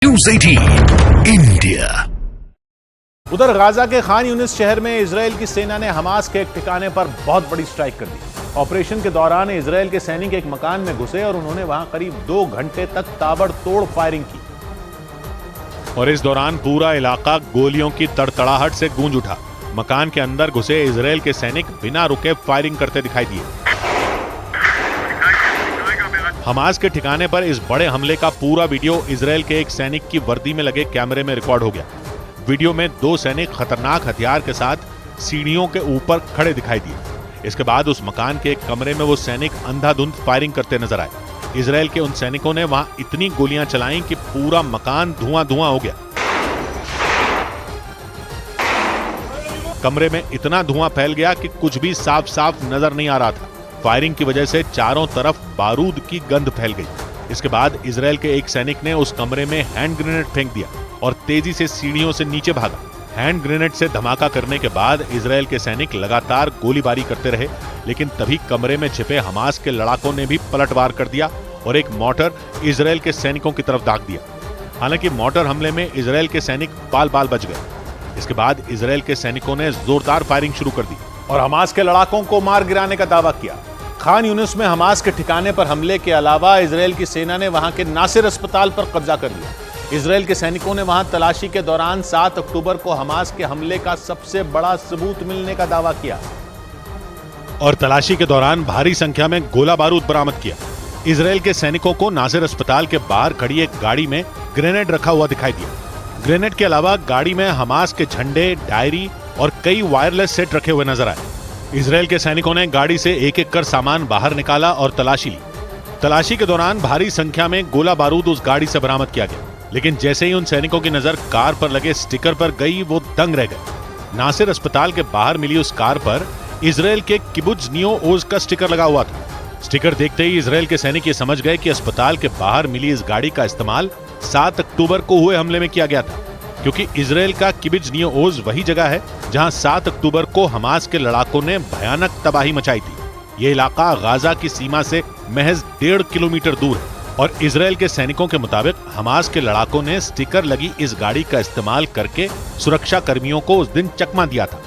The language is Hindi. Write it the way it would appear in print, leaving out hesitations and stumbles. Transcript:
News 18 India. उधर गाजा के खान यूनिस शहर में इजरायल की सेना ने हमास के एक ठिकाने पर बहुत बड़ी स्ट्राइक कर दी। ऑपरेशन के दौरान इजरायल के सैनिक एक मकान में घुसे और उन्होंने वहां करीब 2 घंटे तक ताबड़तोड़ फायरिंग की और इस दौरान पूरा इलाका गोलियों की तड़तड़ाहट से गूंज उठा। मकान के अंदर घुसे इजरायल के सैनिक बिना रुके फायरिंग करते दिखाई दिए। हमास के ठिकाने पर इस बड़े हमले का पूरा वीडियो इजरायल के एक सैनिक की वर्दी में लगे कैमरे में रिकॉर्ड हो गया। वीडियो में 2 सैनिक खतरनाक हथियार के साथ सीढ़ियों के ऊपर खड़े दिखाई दिए। इसके बाद उस मकान के एक कमरे में वो सैनिक अंधाधुंध फायरिंग करते नजर आए। इजरायल के उन सैनिकों ने वहां इतनी गोलियां चलाईं कि पूरा मकान धुआं-धुआं हो गया। कमरे में इतना धुआं फैल गया कि कुछ भी साफ-साफ नजर नहीं आ रहा था। फायरिंग की वजह से चारों तरफ बारूद की गंध फैल गई। इसके बाद इजरायल के एक सैनिक ने उस कमरे में हैंड ग्रेनेड फेंक दिया और तेजी से सीढ़ियों से नीचे भागा। हैंड ग्रेनेड से धमाका करने के बाद इजरायल के सैनिक लगातार गोलीबारी करते रहे, लेकिन तभी कमरे में छिपे हमास के लड़ाकों ने भी पलटवार कर दिया और एक मॉर्टर इजरायल के सैनिकों की तरफ दाग दिया। हालांकि मॉर्टर हमले में इजरायल के सैनिक बाल-बाल बच गए। इसके बाद इजरायल के सैनिकों ने जोरदार फायरिंग शुरू कर दी और हमास के लड़ाकों को मार गिराने का दावा किया। खान यूनिस में हमास के ठिकाने पर हमले के अलावा इजरायल की सेना ने वहां के नासिर अस्पताल पर कब्जा कर लिया। इजरायल के सैनिकों ने वहां तलाशी के दौरान 7 अक्टूबर को हमास के हमले का सबसे बड़ा सबूत मिलने का दावा किया और तलाशी के दौरान भारी संख्या में गोला बारूद बरामद किया। इजरायल के सैनिकों को नासिर अस्पताल के बाहर खड़ी एक गाड़ी में ग्रेनेड रखा हुआ दिखाई दिया। ग्रेनेड के अलावा गाड़ी में हमास के झंडे, डायरी और कई वायरलेस सेट रखे हुए नजर आए। इजरायल के सैनिकों ने गाड़ी से एक-एक कर सामान बाहर निकाला और तलाशी ली। तलाशी के दौरान भारी संख्या में गोला बारूद उस गाड़ी से बरामद किया गया, लेकिन जैसे ही उन सैनिकों की नजर कार पर लगे स्टिकर पर गई, वो दंग रह गए। नासिर अस्पताल के बाहर मिली उस कार पर इजरायल के किबुत्ज नियो ओज का स्टिकर लगा हुआ था। स्टिकर देखते ही इजरायल के सैनिक ये समझ गए कि अस्पताल के बाहर मिली इस गाड़ी का इस्तेमाल 7 अक्टूबर को हुए हमले में किया गया था, क्योंकि इजरायल का किबुत्ज नियो ओज वही जगह है जहां 7 अक्टूबर को हमास के लड़ाकों ने भयानक तबाही मचाई थी। ये इलाका गाजा की सीमा से महज 1.5 किलोमीटर दूर है और इजरायल के सैनिकों के मुताबिक हमास के लड़ाकों ने स्टिकर लगी इस गाड़ी का इस्तेमाल करके सुरक्षा कर्मियों को उस दिन चकमा दिया था।